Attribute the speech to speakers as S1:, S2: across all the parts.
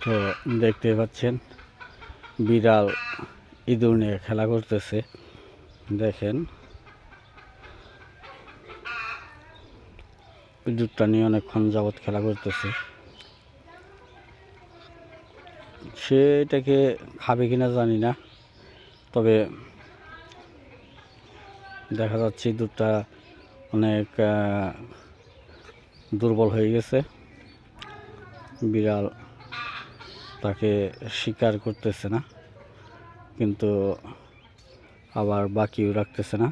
S1: তো দেখতে পাচ্ছেন বিড়াল ইঁদুর নিয়ে খেলা করতেছে। দেখেন ইঁদুরটা নিয়ে অনেকক্ষণ যাবৎ খেলা করতেছে। সে এটাকে খাবে কিনা জানি না, তবে দেখা যাচ্ছে ইঁদুরটা অনেক দুর্বল হয়ে গেছে। বিড়াল তাকে শিকার করতেছে না, কিন্তু আবার বাকিও রাখতেছে না।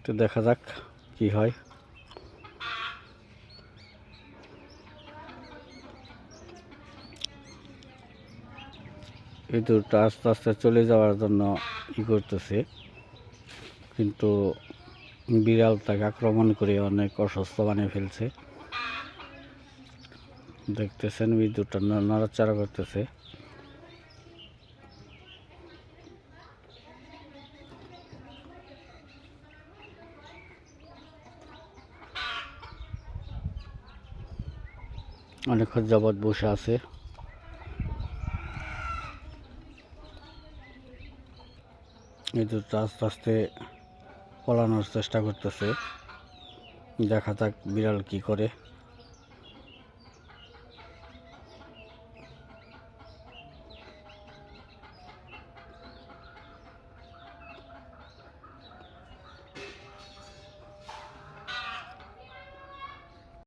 S1: তো দেখা যাক কি হয়। ইঁদুরটা আস্তে আস্তে চলে যাওয়ার জন্য করতেছে, কিন্তু বিড়াল তাকে আক্রমণ করে অনেক অসুস্থ বানিয়ে ফেলছে। দেখতেছেন ইঁদুরটা নড়াচড়া করতেছে। অনেকক্ষণ যাবৎ বসে আছে। ইঁদুরটা আস্তে আস্তে পলানোর চেষ্টা করতেছে। দেখা যাক বিড়াল কি করে।